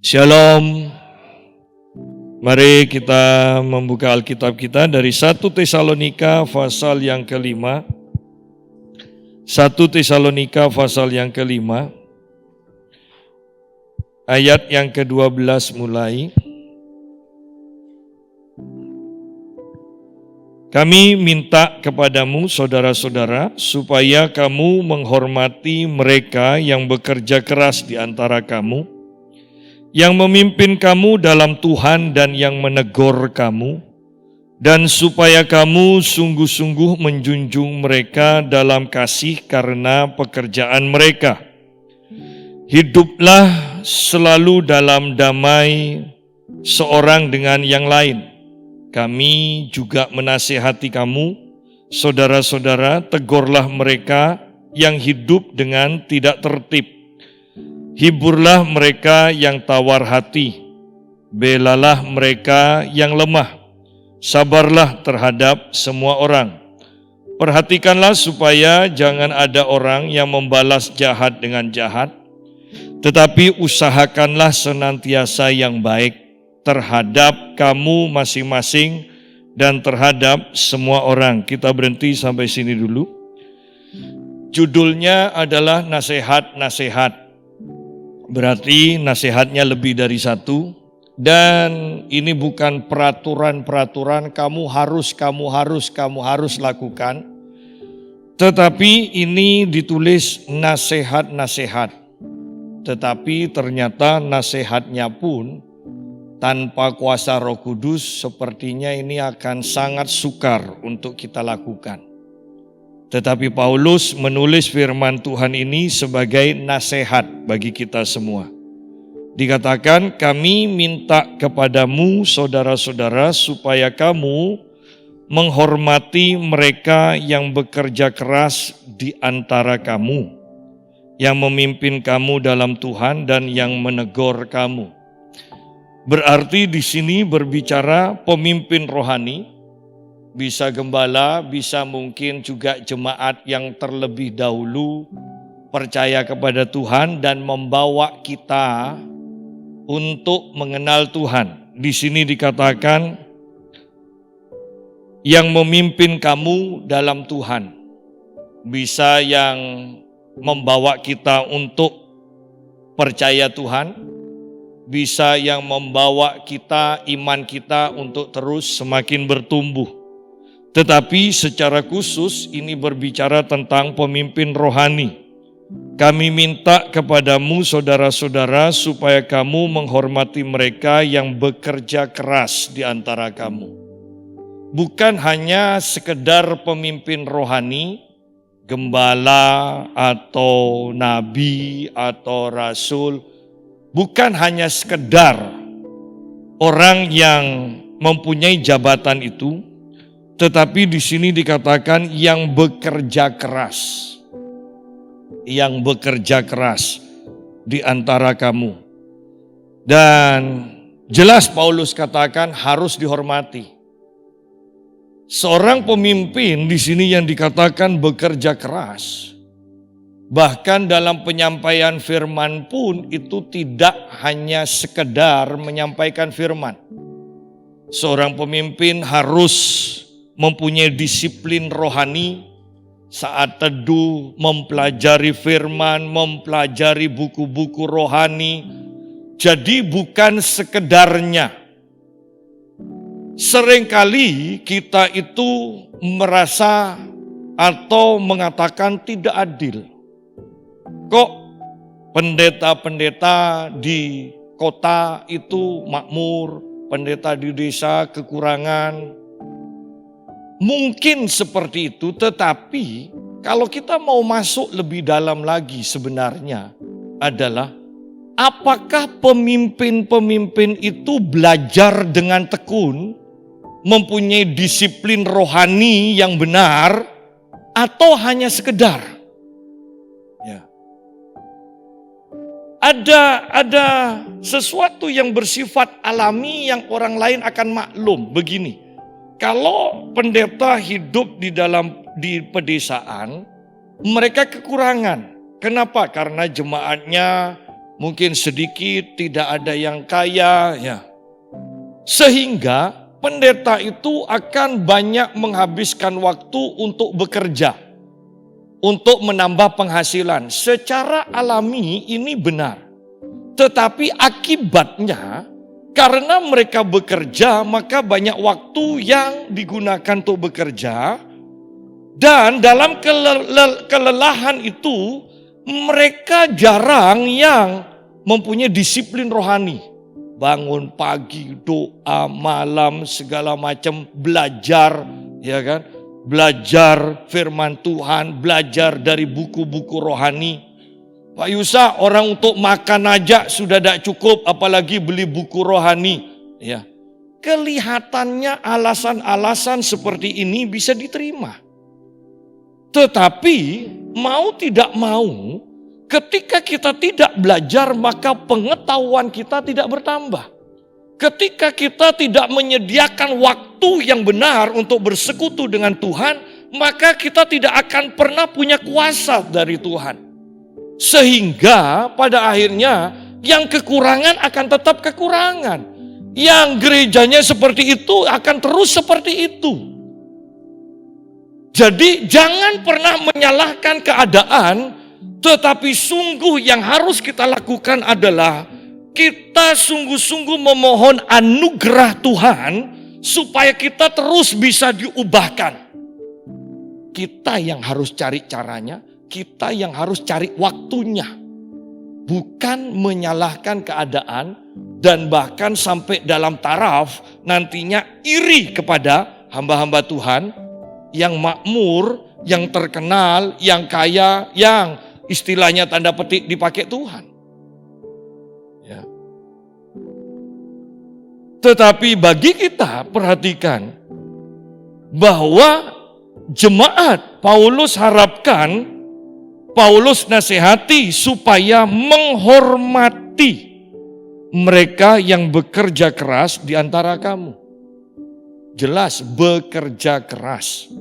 Shalom. Mari kita membuka Alkitab kita dari 1 Tesalonika pasal yang kelima. 1 Tesalonika pasal yang kelima. Ayat yang ke-12 mulai. Kami minta kepadamu saudara-saudara supaya kamu menghormati mereka yang bekerja keras di antara kamu, yang memimpin kamu dalam Tuhan dan yang menegur kamu, dan supaya kamu sungguh-sungguh menjunjung mereka dalam kasih karena pekerjaan mereka. Hiduplah selalu dalam damai seorang dengan yang lain. Kami juga menasihati kamu, saudara-saudara, tegurlah mereka yang hidup dengan tidak tertib. Hiburlah mereka yang tawar hati, belalah mereka yang lemah, sabarlah terhadap semua orang. Perhatikanlah supaya jangan ada orang yang membalas jahat dengan jahat, tetapi usahakanlah senantiasa yang baik terhadap kamu masing-masing dan terhadap semua orang. Kita berhenti sampai sini dulu. Judulnya adalah nasihat-nasihat. Berarti nasihatnya lebih dari satu, dan ini bukan peraturan-peraturan kamu harus lakukan, tetapi ini ditulis nasihat-nasihat. Tetapi ternyata nasihatnya pun tanpa kuasa Roh Kudus sepertinya ini akan sangat sukar untuk kita lakukan. Tetapi Paulus menulis firman Tuhan ini sebagai nasihat bagi kita semua. Dikatakan, kami minta kepadamu saudara-saudara supaya kamu menghormati mereka yang bekerja keras di antara kamu, yang memimpin kamu dalam Tuhan dan yang menegur kamu. Berarti di sini berbicara pemimpin rohani, bisa gembala, bisa mungkin juga jemaat yang terlebih dahulu percaya kepada Tuhan dan membawa kita untuk mengenal Tuhan. Di sini dikatakan yang memimpin kamu dalam Tuhan, bisa yang membawa kita untuk percaya Tuhan, bisa yang membawa kita, iman kita untuk terus semakin bertumbuh. Tetapi secara khusus ini berbicara tentang pemimpin rohani. Kami minta kepadamu saudara-saudara supaya kamu menghormati mereka yang bekerja keras di antara kamu. Bukan hanya sekedar pemimpin rohani, gembala atau nabi atau rasul, bukan hanya sekedar orang yang mempunyai jabatan itu, tetapi di sini dikatakan yang bekerja keras. Yang bekerja keras di antara kamu. Dan jelas Paulus katakan harus dihormati. Seorang pemimpin di sini yang dikatakan bekerja keras, bahkan dalam penyampaian firman pun itu tidak hanya sekedar menyampaikan firman. Seorang pemimpin harus mempunyai disiplin rohani saat teduh, mempelajari firman, mempelajari buku-buku rohani. Jadi bukan sekedarnya. Seringkali kita itu merasa atau mengatakan tidak adil. Kok pendeta-pendeta di kota itu makmur, pendeta di desa kekurangan? Mungkin seperti itu, tetapi kalau kita mau masuk lebih dalam lagi sebenarnya adalah apakah pemimpin-pemimpin itu belajar dengan tekun, mempunyai disiplin rohani yang benar, atau hanya sekedar? Ya. Ada sesuatu yang bersifat alami yang orang lain akan maklum begini. Kalau pendeta hidup di pedesaan, mereka kekurangan. Kenapa? Karena jemaatnya mungkin sedikit, tidak ada yang kaya, ya. Sehingga pendeta itu akan banyak menghabiskan waktu untuk bekerja, untuk menambah penghasilan. Secara alami ini benar. Tetapi akibatnya, karena mereka bekerja, maka banyak waktu yang digunakan untuk bekerja. Dan dalam kelelahan itu, mereka jarang yang mempunyai disiplin rohani. Bangun pagi, doa, malam, segala macam, belajar, ya kan? Belajar firman Tuhan, belajar dari buku-buku rohani. Pak Yusa, orang untuk makan aja sudah tidak cukup, apalagi beli buku rohani. Ya, kelihatannya alasan-alasan seperti ini bisa diterima. Tetapi mau tidak mau, ketika kita tidak belajar maka pengetahuan kita tidak bertambah. Ketika kita tidak menyediakan waktu yang benar untuk bersekutu dengan Tuhan, maka kita tidak akan pernah punya kuasa dari Tuhan. Sehingga pada akhirnya yang kekurangan akan tetap kekurangan. Yang gerejanya seperti itu akan terus seperti itu. Jadi jangan pernah menyalahkan keadaan, tetapi sungguh yang harus kita lakukan adalah kita sungguh-sungguh memohon anugerah Tuhan supaya kita terus bisa diubahkan. Kita yang harus cari caranya, kita yang harus cari waktunya. Bukan menyalahkan keadaan dan bahkan sampai dalam taraf nantinya iri kepada hamba-hamba Tuhan yang makmur, yang terkenal, yang kaya, yang istilahnya tanda petik dipakai Tuhan. Ya. Tetapi bagi kita perhatikan bahwa jemaat Paulus harapkan, Paulus nasihati supaya menghormati mereka yang bekerja keras di antara kamu. Jelas bekerja keras.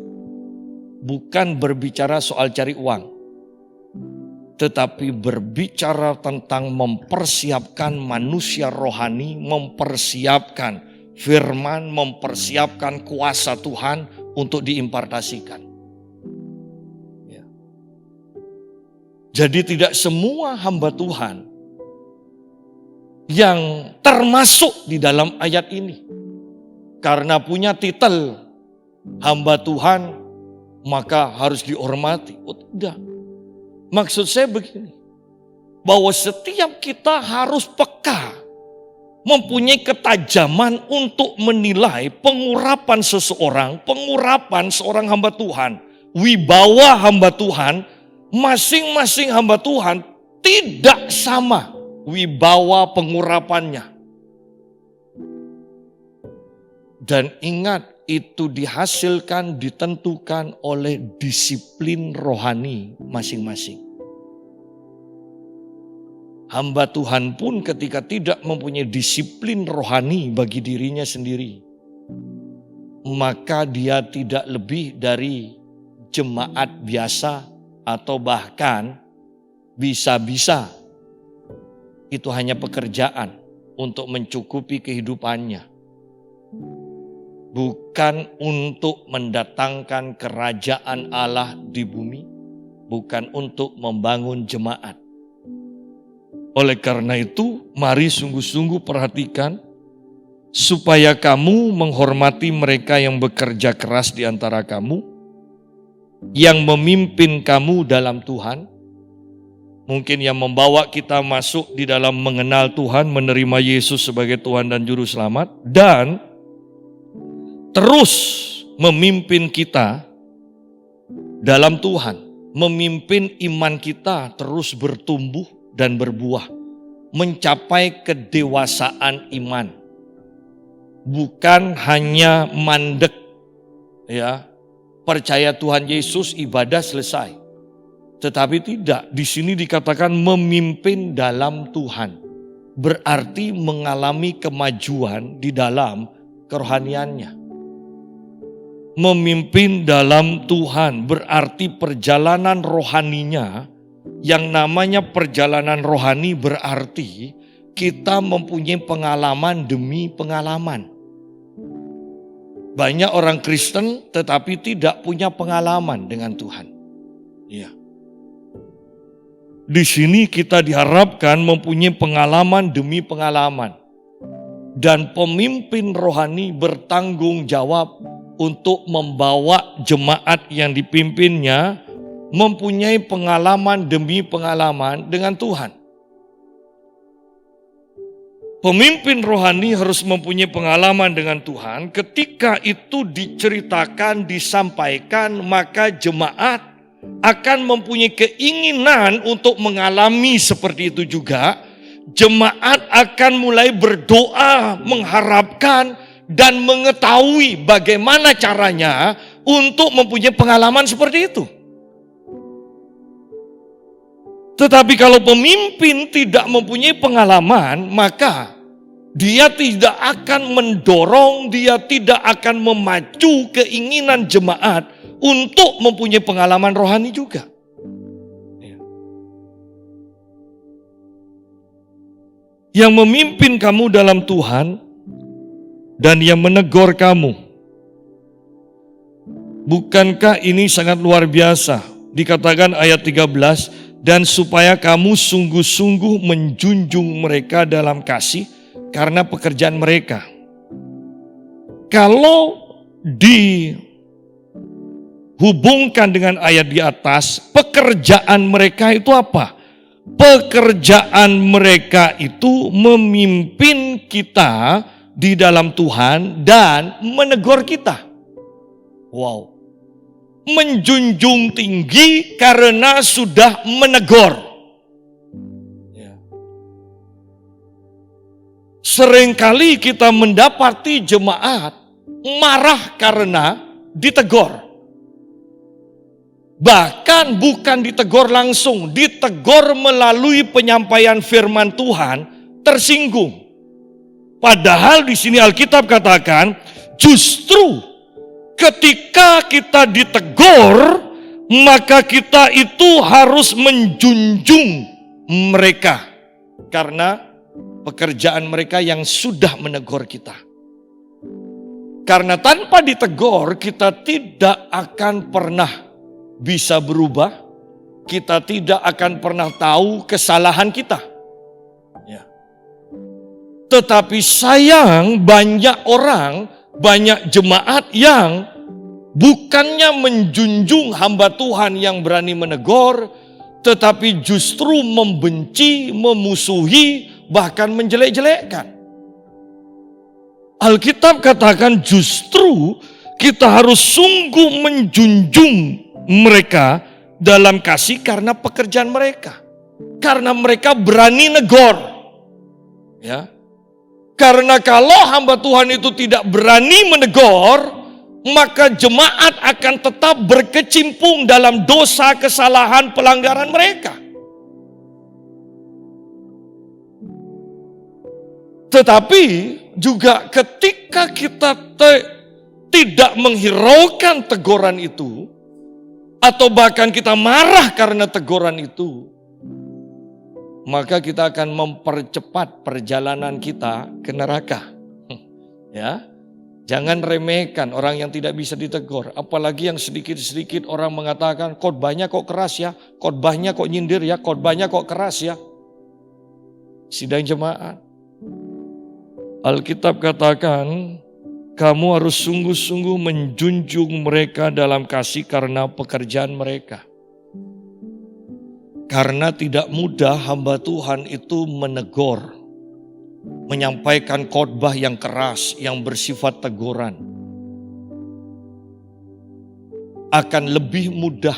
Bukan berbicara soal cari uang. Tetapi berbicara tentang mempersiapkan manusia rohani, mempersiapkan firman, mempersiapkan kuasa Tuhan untuk diimpartasikan. Ya. Jadi tidak semua hamba Tuhan yang termasuk di dalam ayat ini, karena punya titel hamba Tuhan, maka harus dihormati. Oh tidak. Maksud saya begini, bahwa setiap kita harus peka, mempunyai ketajaman untuk menilai pengurapan seseorang, pengurapan seorang hamba Tuhan, wibawa hamba Tuhan, masing-masing hamba Tuhan tidak sama wibawa pengurapannya. Dan ingat, itu dihasilkan, ditentukan oleh disiplin rohani masing-masing. Hamba Tuhan pun ketika tidak mempunyai disiplin rohani bagi dirinya sendiri, maka dia tidak lebih dari jemaat biasa atau bahkan bisa-bisa itu hanya pekerjaan untuk mencukupi kehidupannya. Bukan untuk mendatangkan kerajaan Allah di bumi, bukan untuk membangun jemaat. Oleh karena itu, mari sungguh-sungguh perhatikan supaya kamu menghormati mereka yang bekerja keras di antara kamu, yang memimpin kamu dalam Tuhan, mungkin yang membawa kita masuk di dalam mengenal Tuhan, menerima Yesus sebagai Tuhan dan Juru Selamat, dan terus memimpin kita dalam Tuhan, memimpin iman kita terus bertumbuh dan berbuah, mencapai kedewasaan iman. Bukan hanya mandek, ya, percaya Tuhan Yesus, ibadah selesai. Tetapi tidak, di sini dikatakan memimpin dalam Tuhan. Berarti mengalami kemajuan di dalam kerohaniannya. Memimpin dalam Tuhan berarti perjalanan rohaninya yang namanya perjalanan rohani berarti kita mempunyai pengalaman demi pengalaman. Banyak orang Kristen tetapi tidak punya pengalaman dengan Tuhan. Ya. Di sini kita diharapkan mempunyai pengalaman demi pengalaman. Dan pemimpin rohani bertanggung jawab untuk membawa jemaat yang dipimpinnya mempunyai pengalaman demi pengalaman dengan Tuhan. Pemimpin rohani harus mempunyai pengalaman dengan Tuhan. Ketika itu diceritakan, disampaikan, maka jemaat akan mempunyai keinginan untuk mengalami seperti itu juga. Jemaat akan mulai berdoa, mengharapkan dan mengetahui bagaimana caranya untuk mempunyai pengalaman seperti itu. Tetapi kalau pemimpin tidak mempunyai pengalaman, maka dia tidak akan mendorong, dia tidak akan memacu keinginan jemaat untuk mempunyai pengalaman rohani juga. Yang memimpin kamu dalam Tuhan dan yang menegur kamu. Bukankah ini sangat luar biasa? Dikatakan ayat 13, dan supaya kamu sungguh-sungguh menjunjung mereka dalam kasih karena pekerjaan mereka. Kalau dihubungkan dengan ayat di atas, pekerjaan mereka itu apa? Pekerjaan mereka itu memimpin kita di dalam Tuhan dan menegur kita. Wow. Menjunjung tinggi karena sudah menegur. Seringkali kita mendapati jemaat marah karena ditegur. Bahkan bukan ditegur langsung, ditegur melalui penyampaian firman Tuhan, tersinggung. Padahal di sini Alkitab katakan, justru ketika kita ditegur, maka kita itu harus menjunjung mereka. Karena pekerjaan mereka yang sudah menegur kita. Karena tanpa ditegur, kita tidak akan pernah bisa berubah, kita tidak akan pernah tahu kesalahan kita. Ya. Tetapi sayang banyak orang, banyak jemaat yang bukannya menjunjung hamba Tuhan yang berani menegur, tetapi justru membenci, memusuhi, bahkan menjelek-jelekkan. Alkitab katakan justru kita harus sungguh menjunjung mereka dalam kasih karena pekerjaan mereka. Karena mereka berani negor. Ya. Karena kalau hamba Tuhan itu tidak berani menegur, maka jemaat akan tetap berkecimpung dalam dosa, kesalahan, pelanggaran mereka. Tetapi juga ketika kita tidak menghiraukan teguran itu, atau bahkan kita marah karena teguran itu, maka kita akan mempercepat perjalanan kita ke neraka. Ya, jangan remehkan orang yang tidak bisa ditegur. Apalagi yang sedikit-sedikit orang mengatakan, khotbahnya kok keras ya, khotbahnya kok nyindir ya, khotbahnya kok keras ya. Sidang jemaat, Alkitab katakan, kamu harus sungguh-sungguh menjunjung mereka dalam kasih karena pekerjaan mereka. Karena tidak mudah hamba Tuhan itu menegur, menyampaikan khotbah yang keras, yang bersifat teguran. Akan lebih mudah,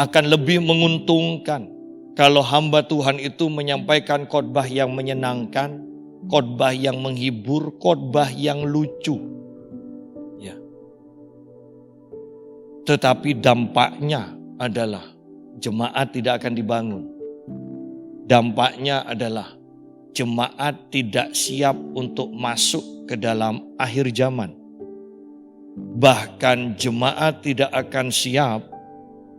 akan lebih menguntungkan kalau hamba Tuhan itu menyampaikan khotbah yang menyenangkan, khotbah yang menghibur, khotbah yang lucu. Ya. Tetapi dampaknya adalah jemaat tidak akan dibangun. Dampaknya adalah jemaat tidak siap untuk masuk ke dalam akhir zaman. Bahkan jemaat tidak akan siap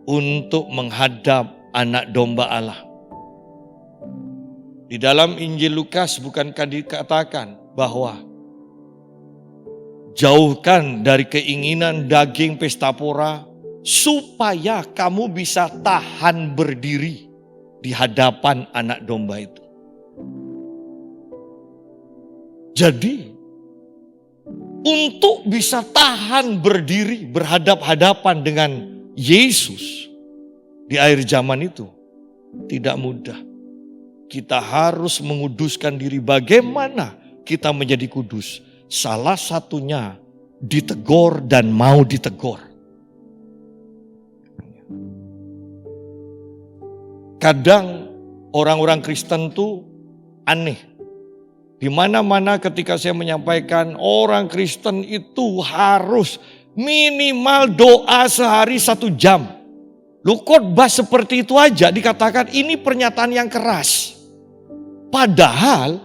untuk menghadap anak domba Allah. Di dalam Injil Lukas bukankah dikatakan bahwa jauhkan dari keinginan daging pesta pora supaya kamu bisa tahan berdiri di hadapan anak domba itu. Jadi untuk bisa tahan berdiri berhadap-hadapan dengan Yesus di akhir zaman itu tidak mudah. Kita harus menguduskan diri. Bagaimana kita menjadi kudus? Salah satunya ditegur dan mau ditegur. Kadang orang-orang Kristen tuh aneh. Di mana-mana ketika saya menyampaikan orang Kristen itu harus minimal doa sehari 1 jam. Lu khotbah seperti itu aja dikatakan ini pernyataan yang keras. Padahal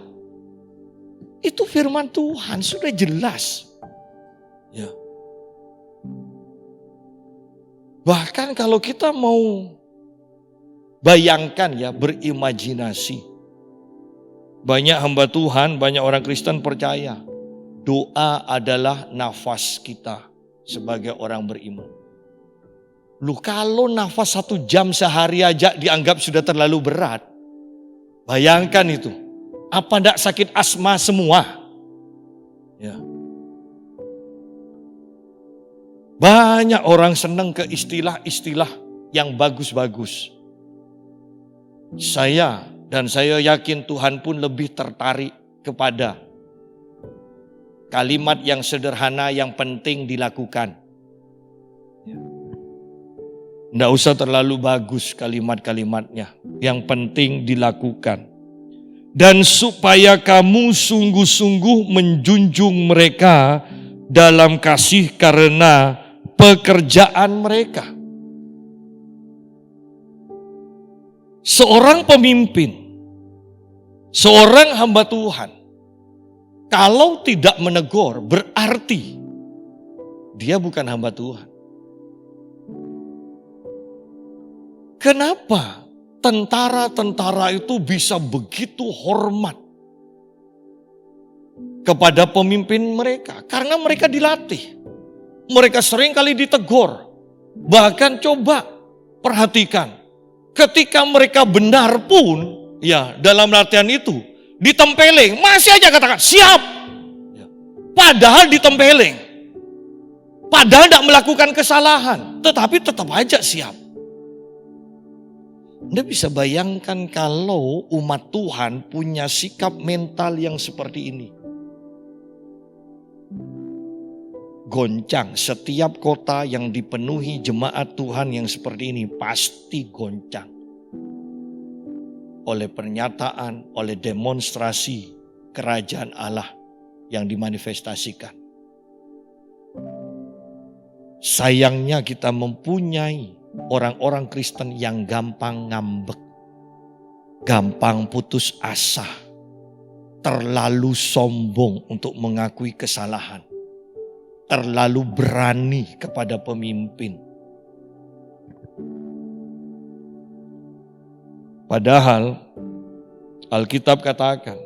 itu firman Tuhan sudah jelas. Ya. Bahkan kalau kita mau bayangkan ya, berimajinasi. Banyak hamba Tuhan, banyak orang Kristen percaya doa adalah nafas kita sebagai orang beriman. Lu kalau nafas 1 jam sehari aja dianggap sudah terlalu berat. Bayangkan itu. Apa enggak sakit asma semua? Ya. Banyak orang senang ke istilah-istilah yang bagus-bagus. Saya yakin Tuhan pun lebih tertarik kepada kalimat yang sederhana yang penting dilakukan. Tidak usah terlalu bagus kalimat-kalimatnya. Yang penting dilakukan. Dan supaya kamu sungguh-sungguh menjunjung mereka dalam kasih karena pekerjaan mereka. Seorang pemimpin, seorang hamba Tuhan, kalau tidak menegur berarti dia bukan hamba Tuhan. Kenapa tentara-tentara itu bisa begitu hormat kepada pemimpin mereka? Karena mereka dilatih. Mereka sering kali ditegur. Bahkan coba perhatikan. Ketika mereka benar pun, ya dalam latihan itu, ditempeleng. Masih aja katakan, siap. Padahal ditempeleng. Padahal tidak melakukan kesalahan. Tetapi tetap aja siap. Anda bisa bayangkan kalau umat Tuhan punya sikap mental yang seperti ini. Goncang, setiap kota yang dipenuhi jemaat Tuhan yang seperti ini pasti goncang. Oleh pernyataan, oleh demonstrasi kerajaan Allah yang dimanifestasikan. Sayangnya kita mempunyai orang-orang Kristen yang gampang ngambek, gampang putus asa, terlalu sombong untuk mengakui kesalahan, terlalu berani kepada pemimpin. Padahal Alkitab katakan,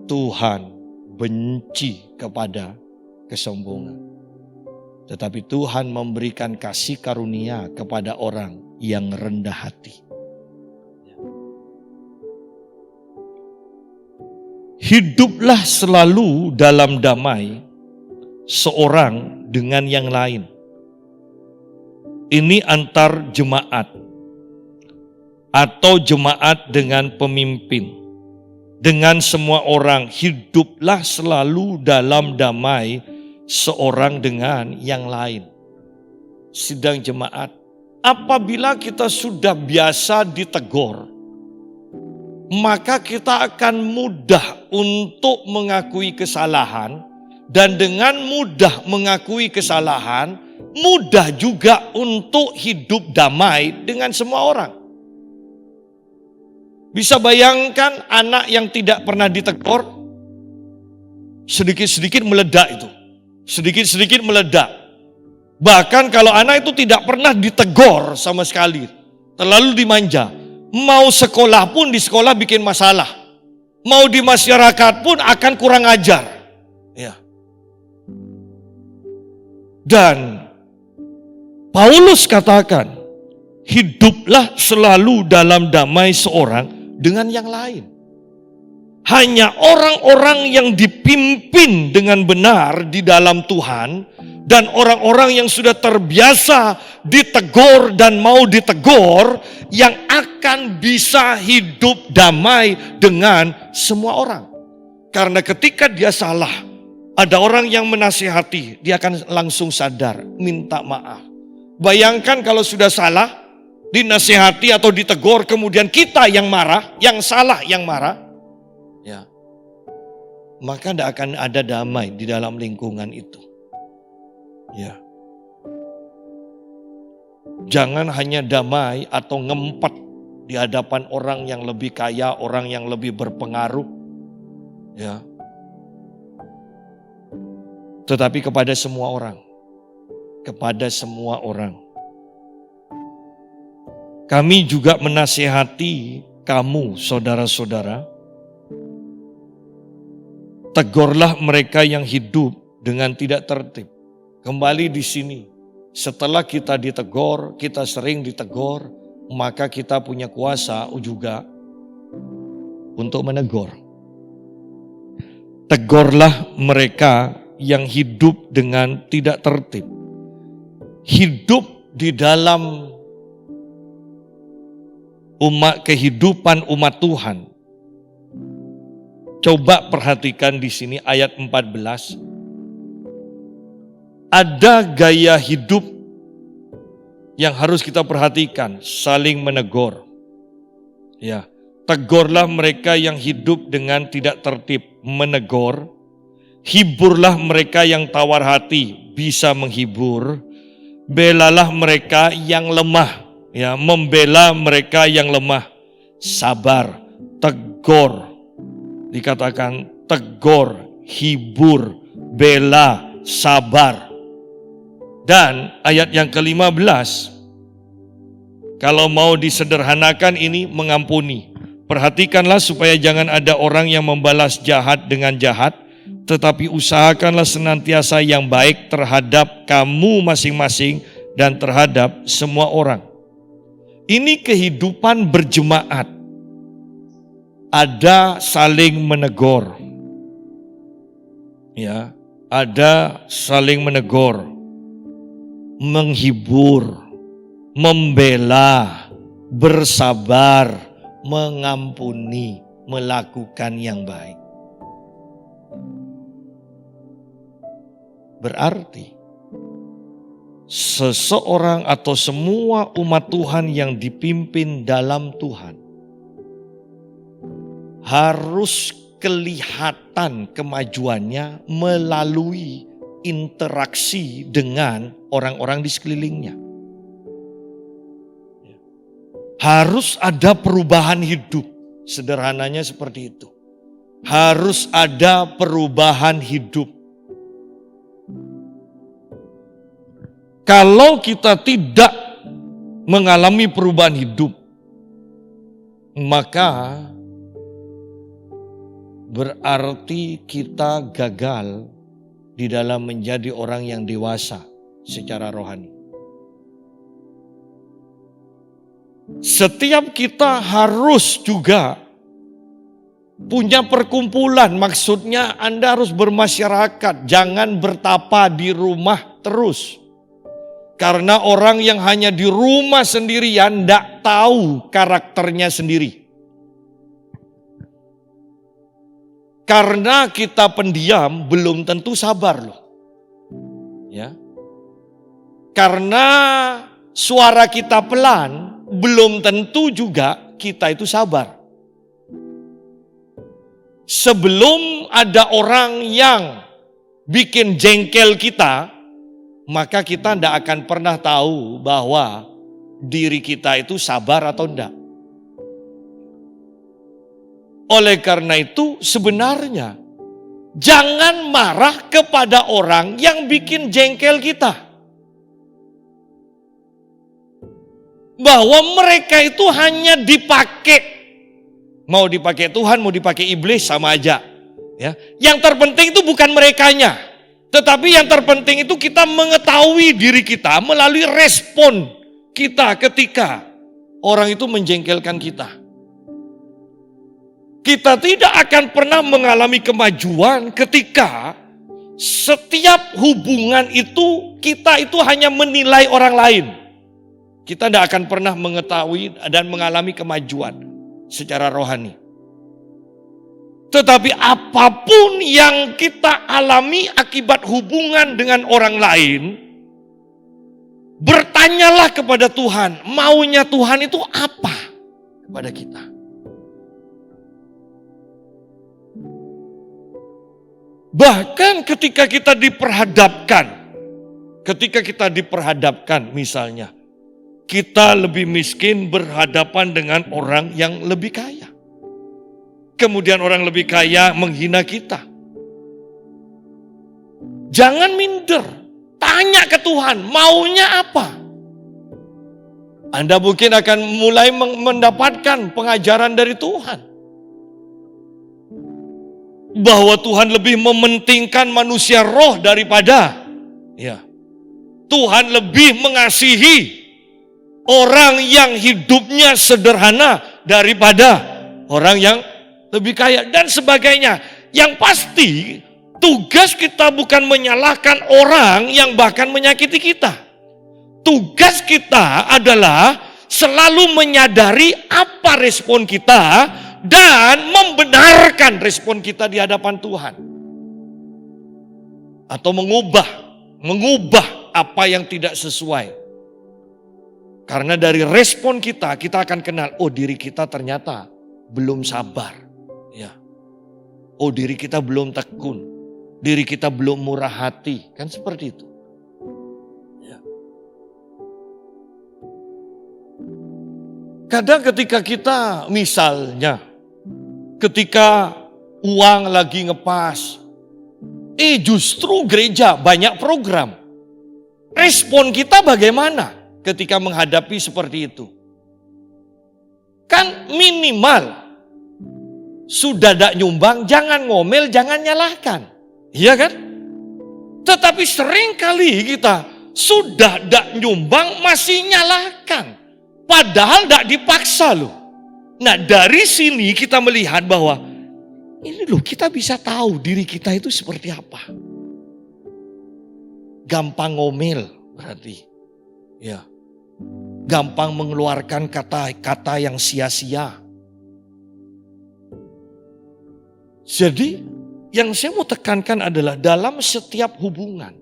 Tuhan benci kepada kesombongan. Tetapi Tuhan memberikan kasih karunia kepada orang yang rendah hati. Hiduplah selalu dalam damai seorang dengan yang lain. Ini antar jemaat atau jemaat dengan pemimpin. Dengan semua orang hiduplah selalu dalam damai seorang dengan yang lain. Sidang jemaat, apabila kita sudah biasa ditegur, maka kita akan mudah untuk mengakui kesalahan. Dan dengan mudah mengakui kesalahan, mudah juga untuk hidup damai dengan semua orang. Bisa bayangkan anak yang tidak pernah ditegur, sedikit-sedikit meledak itu. Sedikit-sedikit meledak. Bahkan kalau anak itu tidak pernah ditegur sama sekali, terlalu dimanja. Mau sekolah pun di sekolah bikin masalah. Mau di masyarakat pun akan kurang ajar. Ya. Dan Paulus katakan, hiduplah selalu dalam damai seorang dengan yang lain. Hanya orang-orang yang dipimpin dengan benar di dalam Tuhan dan orang-orang yang sudah terbiasa ditegur dan mau ditegur yang akan bisa hidup damai dengan semua orang. Karena ketika dia salah, ada orang yang menasihati, dia akan langsung sadar, minta maaf. Bayangkan kalau sudah salah, dinasihati atau ditegur, kemudian kita yang marah, yang salah yang marah, ya, maka tidak akan ada damai di dalam lingkungan itu. Ya. Jangan hanya damai atau ngempet di hadapan orang yang lebih kaya, orang yang lebih berpengaruh. Ya. Tetapi kepada semua orang. Kepada semua orang. Kami juga menasihati kamu, saudara-saudara. Tegurlah mereka yang hidup dengan tidak tertib. Kembali di sini, setelah kita ditegur, kita sering ditegur, maka kita punya kuasa juga untuk menegur. Tegurlah mereka yang hidup dengan tidak tertib. Hidup di dalam kehidupan umat Tuhan. Coba perhatikan di sini ayat 14. Ada gaya hidup yang harus kita perhatikan, saling menegur. Ya, tegurlah mereka yang hidup dengan tidak tertib, menegur. Hiburlah mereka yang tawar hati, bisa menghibur. Belalah mereka yang lemah, ya, membela mereka yang lemah. Sabar, tegur. Dikatakan tegur, hibur, bela, sabar. Dan ayat yang ke-15, kalau mau disederhanakan ini mengampuni. Perhatikanlah supaya jangan ada orang yang membalas jahat dengan jahat, tetapi usahakanlah senantiasa yang baik terhadap kamu masing-masing dan terhadap semua orang. Ini kehidupan berjemaat. Ada saling menegur. Ya, ada saling menegur. Menghibur, membela, bersabar, mengampuni, melakukan yang baik. Berarti seseorang atau semua umat Tuhan yang dipimpin dalam Tuhan harus kelihatan kemajuannya melalui interaksi dengan orang-orang di sekelilingnya. Harus ada perubahan hidup. Sederhananya seperti itu. Harus ada perubahan hidup. Kalau kita tidak mengalami perubahan hidup, maka berarti kita gagal di dalam menjadi orang yang dewasa secara rohani. Setiap kita harus juga punya perkumpulan, maksudnya Anda harus bermasyarakat, jangan bertapa di rumah terus. Karena orang yang hanya di rumah sendirian tidak tahu karakternya sendiri. Karena kita pendiam belum tentu sabar loh. Ya. Karena suara kita pelan belum tentu juga kita itu sabar. Sebelum ada orang yang bikin jengkel kita, maka kita tidak akan pernah tahu bahwa diri kita itu sabar atau tidak. Oleh karena itu sebenarnya jangan marah kepada orang yang bikin jengkel kita. bahwa mereka itu hanya dipakai, mau dipakai Tuhan, mau dipakai iblis sama aja. Ya, yang terpenting itu bukan merekanya, tetapi yang terpenting itu kita mengetahui diri kita melalui respon kita ketika orang itu menjengkelkan kita. Kita tidak akan pernah mengalami kemajuan ketika setiap hubungan itu kita itu hanya menilai orang lain. Kita tidak akan pernah mengetahui dan mengalami kemajuan secara rohani. Tetapi apapun yang kita alami akibat hubungan dengan orang lain, bertanyalah kepada Tuhan, maunya Tuhan itu apa kepada kita. Bahkan ketika kita diperhadapkan misalnya, kita lebih miskin berhadapan dengan orang yang lebih kaya. Kemudian orang lebih kaya menghina kita. Jangan minder, tanya ke Tuhan, maunya apa? Anda mungkin akan mulai mendapatkan pengajaran dari Tuhan. Bahwa Tuhan lebih mementingkan manusia roh daripada Tuhan lebih mengasihi orang yang hidupnya sederhana daripada orang yang lebih kaya dan sebagainya. Yang pasti tugas kita bukan menyalahkan orang yang bahkan menyakiti kita. Tugas kita adalah selalu menyadari apa respon kita dan membenarkan respon kita di hadapan Tuhan. Atau mengubah apa yang tidak sesuai. Karena dari respon kita akan kenal, oh diri kita ternyata belum sabar. Ya. Oh diri kita belum tekun. Diri kita belum murah hati. Kan seperti itu. Ya. Kadang ketika kita misalnya ketika uang lagi ngepas, justru gereja banyak program. Respon kita bagaimana ketika menghadapi seperti itu? Kan minimal, sudah tidak nyumbang, jangan ngomel, jangan nyalahkan. Iya kan? Tetapi seringkali kita sudah tidak nyumbang masih nyalahkan. Padahal tidak dipaksa loh. Nah dari sini kita melihat bahwa ini loh kita bisa tahu diri kita itu seperti apa. Gampang ngomel berarti. Ya. Gampang mengeluarkan kata-kata yang sia-sia. Jadi yang saya mau tekankan adalah dalam setiap hubungan.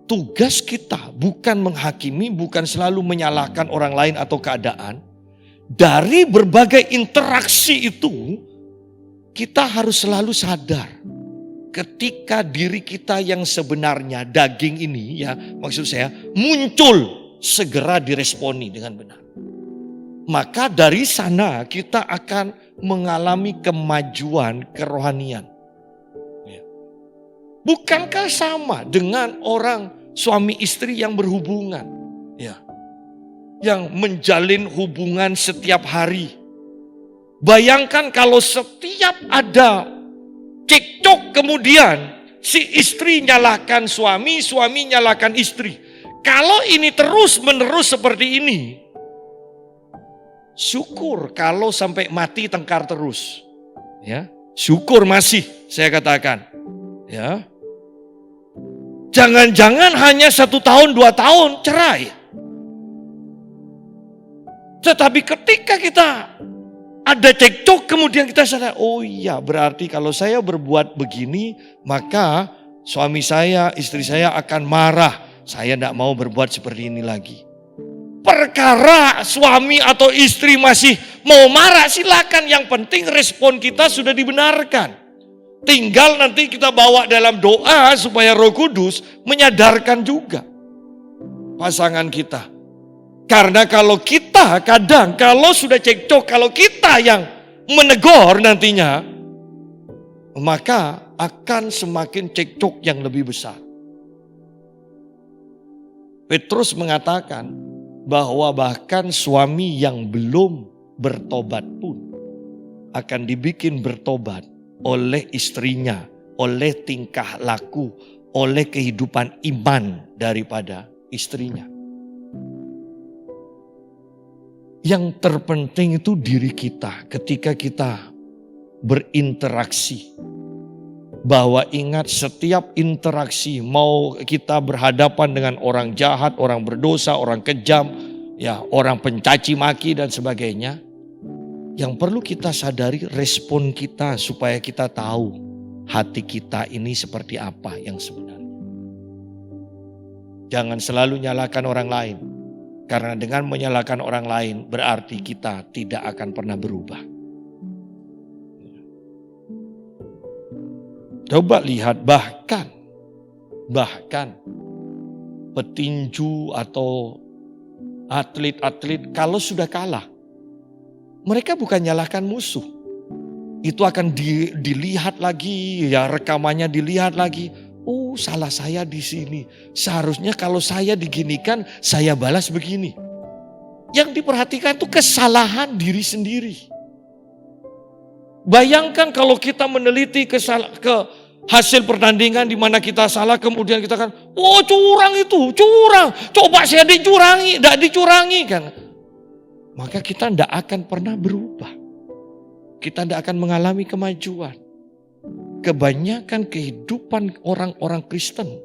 Tugas kita bukan menghakimi, bukan selalu menyalahkan orang lain atau keadaan. Dari berbagai interaksi itu, kita harus selalu sadar ketika diri kita yang sebenarnya daging ini maksud saya muncul segera diresponi dengan benar. Maka dari sana kita akan mengalami kemajuan kerohanian. Bukankah sama dengan orang suami istri yang berhubungan? Yang menjalin hubungan setiap hari. Bayangkan kalau setiap ada cekcok kemudian si istri nyalahkan suami, suami nyalahkan istri. Kalau ini terus menerus seperti ini, syukur kalau sampai mati tengkar terus. Syukur masih saya katakan. Jangan-jangan hanya 1 tahun 2 tahun cerai. Tetapi ketika kita ada cekcok kemudian kita sadar, oh iya berarti kalau saya berbuat begini maka suami saya, istri saya akan marah. Saya tidak mau berbuat seperti ini lagi. Perkara suami atau istri masih mau marah silakan, yang penting respon kita sudah dibenarkan. Tinggal nanti kita bawa dalam doa supaya Roh Kudus menyadarkan juga pasangan kita. Karena kalau kita kadang kalau sudah cekcok, kalau kita yang menegur nantinya, maka akan semakin cekcok yang lebih besar. Petrus mengatakan, bahwa bahkan suami yang belum bertobat pun akan dibikin bertobat oleh istrinya, oleh tingkah laku, oleh kehidupan iman daripada istrinya. Yang terpenting itu diri kita ketika kita berinteraksi. Bahwa ingat setiap interaksi, mau kita berhadapan dengan orang jahat, orang berdosa, orang kejam, ya, orang pencaci maki dan sebagainya. Yang perlu kita sadari respon kita supaya kita tahu hati kita ini seperti apa yang sebenarnya. Jangan selalu nyalakan orang lain. Karena dengan menyalahkan orang lain berarti kita tidak akan pernah berubah. Coba lihat bahkan petinju atau atlet-atlet kalau sudah kalah, mereka bukan nyalahkan musuh. Itu akan dilihat lagi, ya rekamannya dilihat lagi. Oh, salah saya di sini. Seharusnya kalau saya diginikan, saya balas begini. Yang diperhatikan itu kesalahan diri sendiri. Bayangkan kalau kita meneliti hasil pertandingan di mana kita salah, kemudian kita kan, oh curang itu, curang. Coba saya dicurangi, tidak dicurangi kan. Maka kita tidak akan pernah berubah. Kita tidak akan mengalami kemajuan. Kebanyakan kehidupan orang-orang Kristen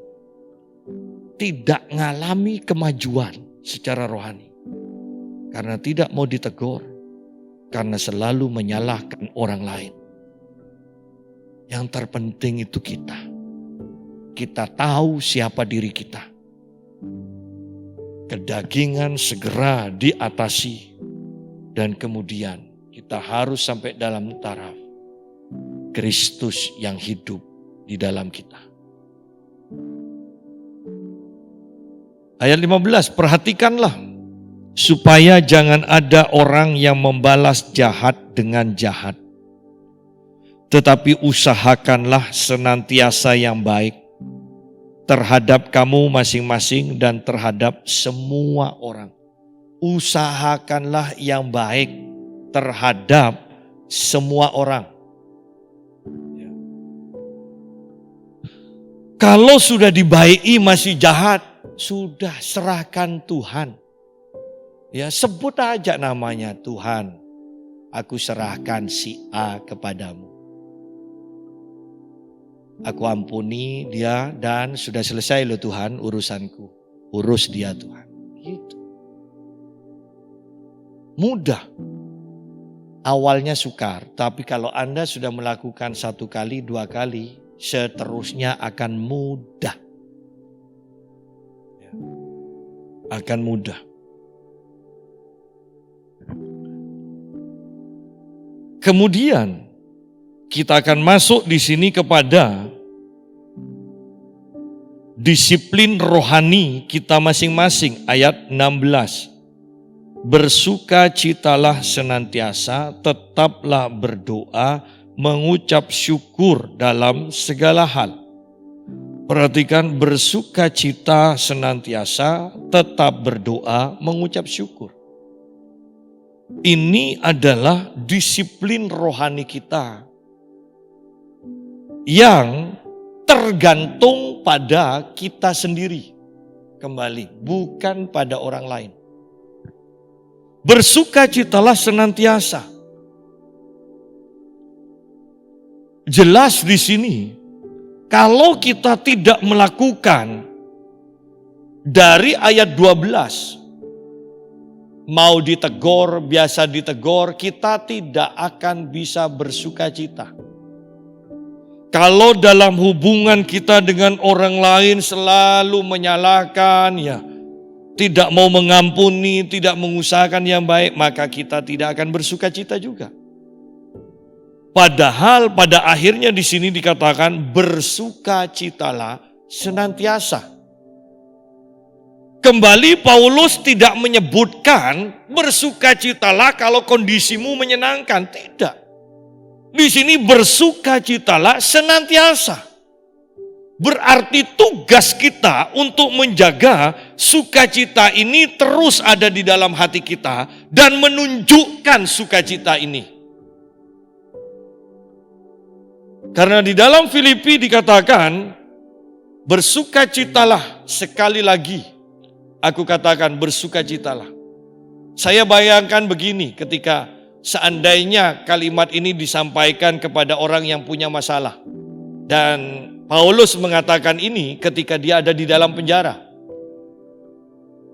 tidak mengalami kemajuan secara rohani. Karena tidak mau ditegur, karena selalu menyalahkan orang lain. Yang terpenting itu kita. Kita tahu siapa diri kita. Kedagingan segera diatasi. Dan kemudian kita harus sampai dalam taraf Kristus yang hidup di dalam kita. Ayat 15, perhatikanlah supaya jangan ada orang yang membalas jahat dengan jahat. Tetapi usahakanlah senantiasa yang baik terhadap kamu masing-masing dan terhadap semua orang. Usahakanlah yang baik terhadap semua orang. Kalau sudah dibaiki masih jahat, sudah serahkan Tuhan. Ya, sebut aja namanya, Tuhan, aku serahkan si A kepadamu. Aku ampuni dia dan sudah selesai loh Tuhan urusanku. Urus dia Tuhan. Gitu. Mudah. Awalnya sukar, tapi kalau Anda sudah melakukan 1 kali, 2 kali, seterusnya akan mudah. Akan mudah. Kemudian kita akan masuk di sini kepada disiplin rohani kita masing-masing, ayat 16. Bersukacitalah senantiasa, tetaplah berdoa, mengucap syukur dalam segala hal. Perhatikan, bersukacita senantiasa, tetap berdoa, mengucap syukur. Ini adalah disiplin rohani kita yang tergantung pada kita sendiri. Kembali, bukan pada orang lain. Bersukacitalah senantiasa. Jelas di sini, kalau kita tidak melakukan dari ayat 12, mau ditegur, biasa ditegur, kita tidak akan bisa bersukacita. Kalau dalam hubungan kita dengan orang lain selalu menyalahkan, ya, tidak mau mengampuni, tidak mengusahakan yang baik, maka kita tidak akan bersukacita juga. Padahal pada akhirnya di sini dikatakan bersukacitalah senantiasa. Kembali Paulus tidak menyebutkan bersukacitalah kalau kondisimu menyenangkan, tidak. Di sini bersukacitalah senantiasa. Berarti tugas kita untuk menjaga sukacita ini terus ada di dalam hati kita dan menunjukkan sukacita ini. Karena di dalam Filipi dikatakan, bersukacitalah, sekali lagi aku katakan bersukacitalah. Saya bayangkan begini ketika seandainya kalimat ini disampaikan kepada orang yang punya masalah. Dan Paulus mengatakan ini ketika dia ada di dalam penjara.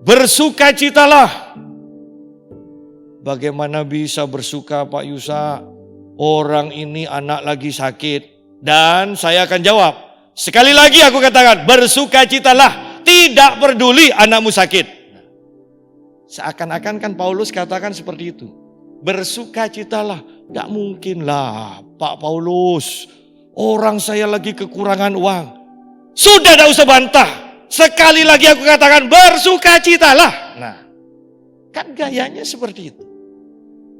Bersukacitalah. Bagaimana bisa bersuka Pak Yusa? Orang ini anak lagi sakit. Dan saya akan jawab, sekali lagi aku katakan, bersukacitalah. Tidak peduli anakmu sakit. Seakan-akan kan Paulus katakan seperti itu. Bersukacitalah. Tidak mungkinlah Pak Paulus. Orang saya lagi kekurangan uang. Sudah tidak usah bantah. Sekali lagi aku katakan bersukacitalah. Nah, kan gayanya seperti itu.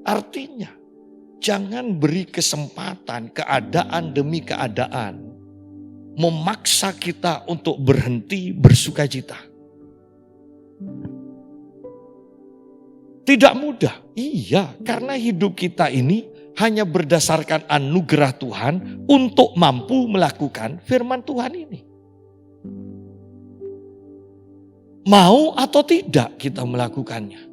Artinya, jangan beri kesempatan keadaan demi keadaan memaksa kita untuk berhenti bersukacita. Tidak mudah. Iya, karena hidup kita ini hanya berdasarkan anugerah Tuhan untuk mampu melakukan firman Tuhan ini. Mau atau tidak kita melakukannya.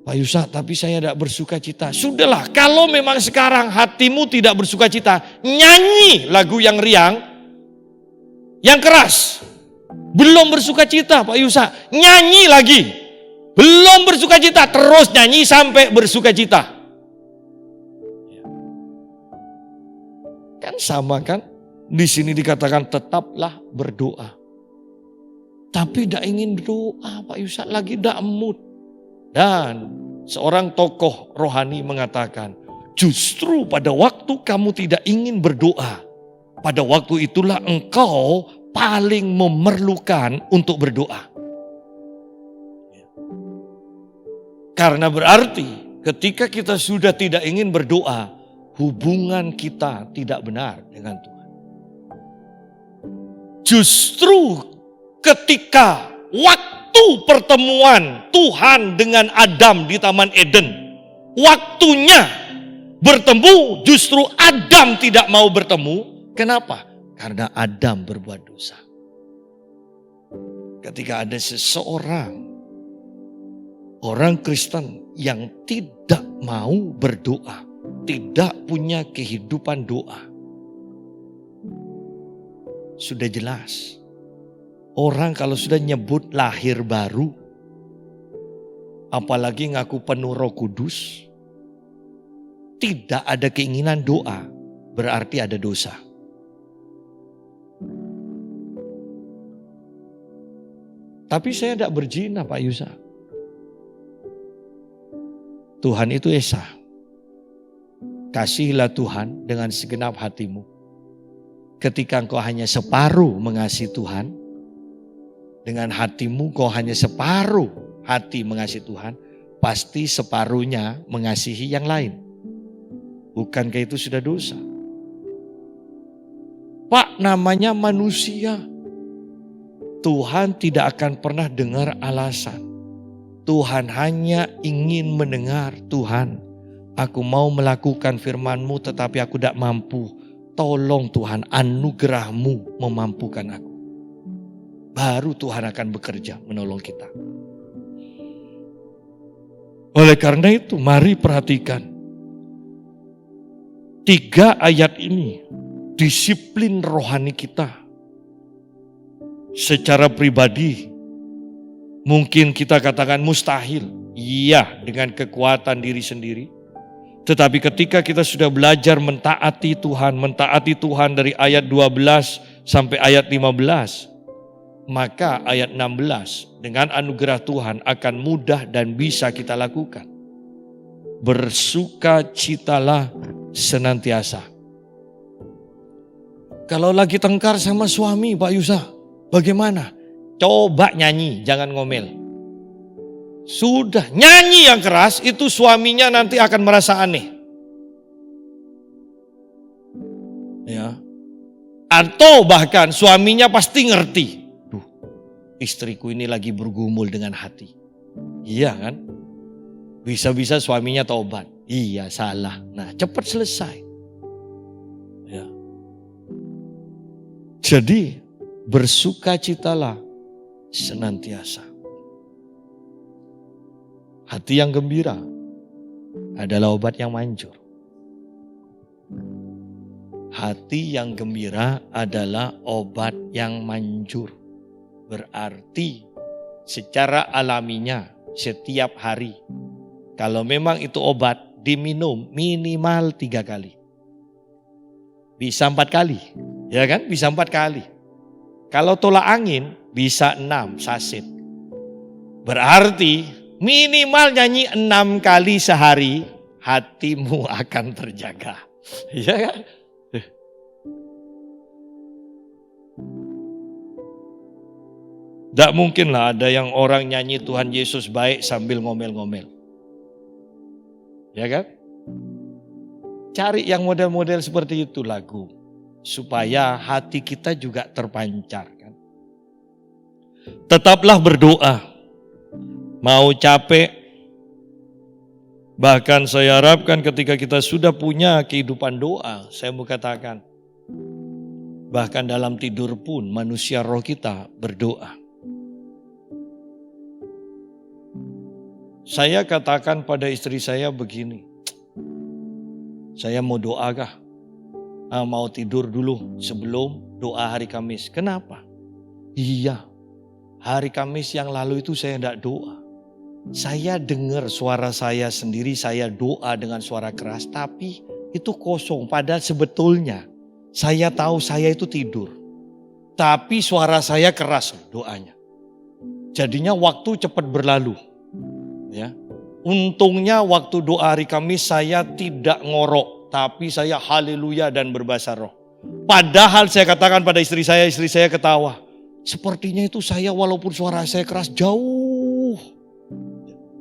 Pak Yusa, tapi saya tidak bersukacita. Sudahlah, kalau memang sekarang hatimu tidak bersukacita, nyanyi lagu yang riang, yang keras. Belum bersukacita Pak Yusa, nyanyi lagi. Belum bersukacita, terus nyanyi sampai bersukacita. Kan sama kan? Di sini dikatakan tetaplah berdoa. Tapi tidak ingin berdoa Pak Yusa, lagi tidak mood. Dan seorang tokoh rohani mengatakan, justru pada waktu kamu tidak ingin berdoa, pada waktu itulah engkau paling memerlukan untuk berdoa. Karena berarti ketika kita sudah tidak ingin berdoa, hubungan kita tidak benar dengan Tuhan. Justru ketika waktu pertemuan Tuhan dengan Adam di Taman Eden, waktunya bertemu, justru Adam tidak mau bertemu. Kenapa? Karena Adam berbuat dosa. Ketika ada seseorang, orang Kristen yang tidak mau berdoa, tidak punya kehidupan doa, sudah jelas. Orang kalau sudah nyebut lahir baru, apalagi ngaku penuh Roh Kudus, tidak ada keinginan doa, berarti ada dosa. Tapi saya tidak berzina Pak Yusa. Tuhan itu esa. Kasihilah Tuhan dengan segenap hatimu. Ketika engkau hanya separuh mengasihi Tuhan, dengan hatimu kau hanya separuh hati mengasihi Tuhan, pasti separuhnya mengasihi yang lain. Bukankah itu sudah dosa? Pak, namanya manusia. Tuhan tidak akan pernah dengar alasan. Tuhan hanya ingin mendengar, Tuhan, aku mau melakukan firman-Mu tetapi aku tidak mampu. Tolong Tuhan, anugerah-Mu memampukan aku. Baru Tuhan akan bekerja menolong kita. Oleh karena itu, mari perhatikan. 3 ayat ini, disiplin rohani kita. Secara pribadi, mungkin kita katakan mustahil. Iya, dengan kekuatan diri sendiri. Tetapi ketika kita sudah belajar mentaati Tuhan dari ayat 12 sampai ayat 15, maka ayat 16 dengan anugerah Tuhan akan mudah dan bisa kita lakukan. Bersukacitalah senantiasa. Kalau lagi tengkar sama suami Pak Yusa, bagaimana? Coba nyanyi, jangan ngomel. Sudah, nyanyi yang keras itu suaminya nanti akan merasa aneh. Ya. Atau bahkan suaminya pasti ngerti. Duh, istriku ini lagi bergumul dengan hati. Iya kan? Bisa-bisa suaminya tobat. Iya, salah. Nah, cepat selesai. Ya. Jadi, bersukacitalah senantiasa. Hati yang gembira adalah obat yang manjur. Hati yang gembira adalah obat yang manjur. Berarti secara alaminya setiap hari, kalau memang itu obat, diminum minimal 3 kali. Bisa 4 kali, ya kan? Bisa 4 kali. Kalau tolak angin, bisa 6 saset. Berarti minimal nyanyi 6 kali sehari, hatimu akan terjaga. Ya kan? Tidak mungkin lah ada yang orang nyanyi Tuhan Yesus baik sambil ngomel-ngomel. Ya kan? Cari yang model-model seperti itu lagu. Supaya hati kita juga terpancar. Kan? Tetaplah berdoa. Mau capek. Bahkan saya harapkan ketika kita sudah punya kehidupan doa. Saya mau katakan. Bahkan dalam tidur pun manusia roh kita berdoa. Saya katakan pada istri saya begini, saya mau doa kah? Mau tidur dulu sebelum doa hari Kamis. Kenapa? Iya, hari Kamis yang lalu itu saya tidak doa. Saya dengar suara saya sendiri, saya doa dengan suara keras, tapi itu kosong. Padahal sebetulnya saya tahu saya itu tidur. Tapi suara saya keras doanya. Jadinya waktu cepat berlalu. Ya, untungnya waktu doa hari Kamis saya tidak ngorok, tapi saya haleluya dan berbahasa roh. Padahal saya katakan pada istri saya ketawa. Sepertinya itu saya walaupun suara saya keras jauh.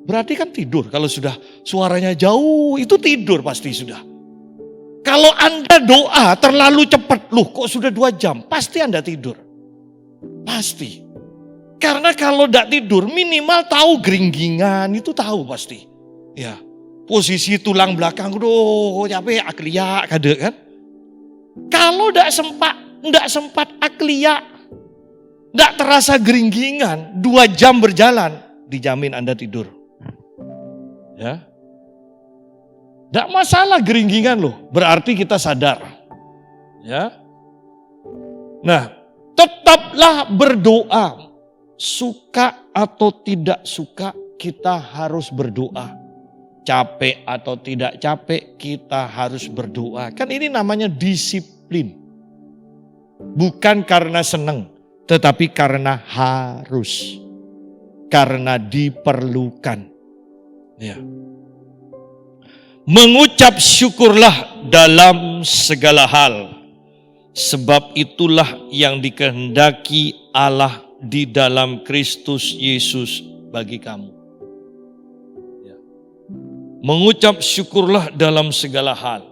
Berarti kan tidur kalau sudah suaranya jauh itu tidur pasti sudah. Kalau Anda doa terlalu cepat, loh kok sudah 2 jam, pasti Anda tidur. Pasti. Karena kalau tidak tidur minimal tahu geringgingan itu tahu pasti. Ya, posisi tulang belakang, aduh capek aklia kade kan. Kalau tidak sempat aklia, tidak terasa geringgingan, 2 jam berjalan, dijamin Anda tidur. Ya, tidak masalah geringgingan loh, berarti kita sadar. Ya, nah tetaplah berdoa. Suka atau tidak suka kita harus berdoa. Capek atau tidak capek kita harus berdoa. Kan ini namanya disiplin. Bukan karena senang, tetapi karena harus. Karena diperlukan. Ya. Mengucap syukurlah dalam segala hal. Sebab itulah yang dikehendaki Allah di dalam Kristus Yesus bagi kamu. Ya. Mengucap syukurlah dalam segala hal.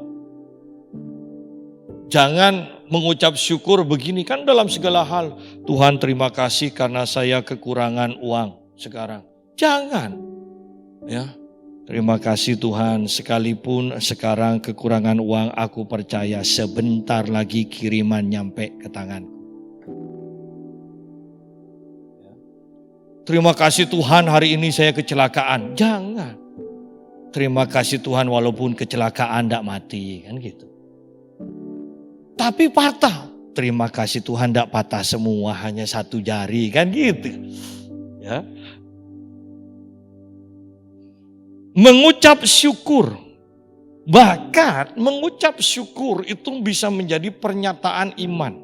Jangan mengucap syukur begini, kan dalam segala hal. Tuhan terima kasih karena saya kekurangan uang sekarang. Jangan. Ya. Terima kasih Tuhan, sekalipun sekarang kekurangan uang, aku percaya sebentar lagi kiriman nyampe ke tanganku. Terima kasih Tuhan hari ini saya kecelakaan. Jangan. Terima kasih Tuhan walaupun kecelakaan tidak mati. Kan gitu. Tapi patah. Terima kasih Tuhan tidak patah semua, hanya 1 jari. Kan gitu. Ya. Mengucap syukur. Bahkan mengucap syukur itu bisa menjadi pernyataan iman.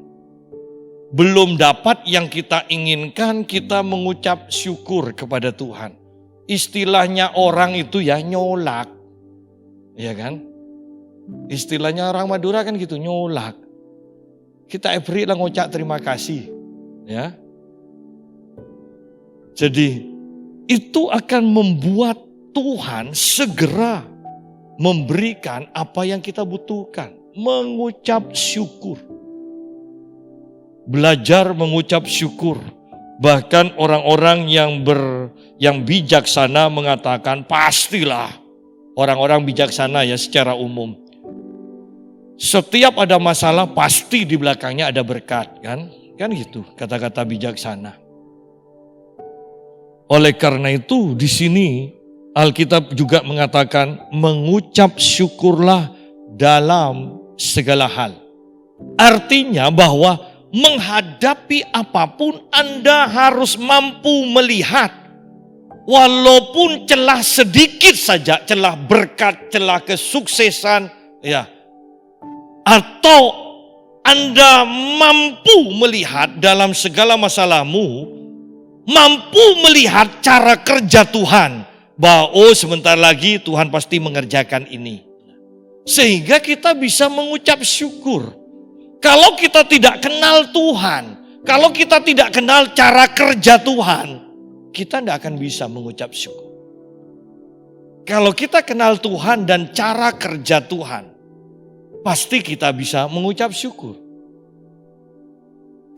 Belum dapat yang kita inginkan, kita mengucap syukur kepada Tuhan. Istilahnya orang itu ya nyolak. Ya kan? Istilahnya orang Madura kan gitu, nyolak. Kita beri lah ngucap terima kasih. Ya. Jadi itu akan membuat Tuhan segera memberikan apa yang kita butuhkan. Mengucap syukur. belajar mengucap syukur. Bahkan orang-orang yang bijaksana mengatakan, pastilah orang-orang bijaksana ya secara umum. Setiap ada masalah pasti di belakangnya ada berkat, kan? Kan gitu kata-kata bijaksana. Oleh karena itu di sini Alkitab juga mengatakan mengucap syukurlah dalam segala hal. Artinya bahwa menghadapi apapun Anda harus mampu melihat walaupun celah sedikit saja, celah berkat, celah kesuksesan, ya. Atau Anda mampu melihat dalam segala masalahmu, mampu melihat cara kerja Tuhan, bahwa sebentar lagi Tuhan pasti mengerjakan ini. Sehingga kita bisa mengucap syukur. Kalau kita tidak kenal Tuhan, kalau kita tidak kenal cara kerja Tuhan, kita tidak akan bisa mengucap syukur. Kalau kita kenal Tuhan dan cara kerja Tuhan, pasti kita bisa mengucap syukur.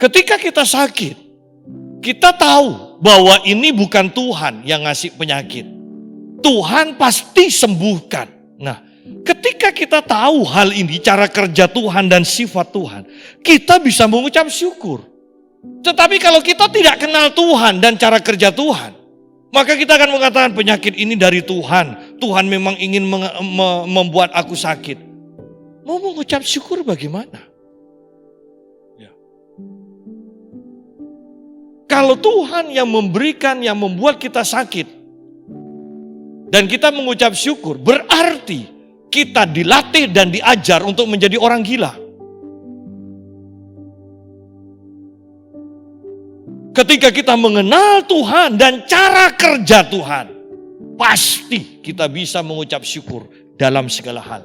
Ketika kita sakit, kita tahu bahwa ini bukan Tuhan yang ngasih penyakit. Tuhan pasti sembuhkan. Nah, ketika kita tahu hal ini, cara kerja Tuhan dan sifat Tuhan, kita bisa mengucap syukur. Tetapi kalau kita tidak kenal Tuhan dan cara kerja Tuhan, maka kita akan mengatakan penyakit ini dari Tuhan. Tuhan memang ingin membuat aku sakit. Mau mengucap syukur bagaimana? Ya. Kalau Tuhan yang memberikan, yang membuat kita sakit, dan kita mengucap syukur, berarti kita dilatih dan diajar untuk menjadi orang gila. Ketika kita mengenal Tuhan dan cara kerja Tuhan, pasti kita bisa mengucap syukur dalam segala hal.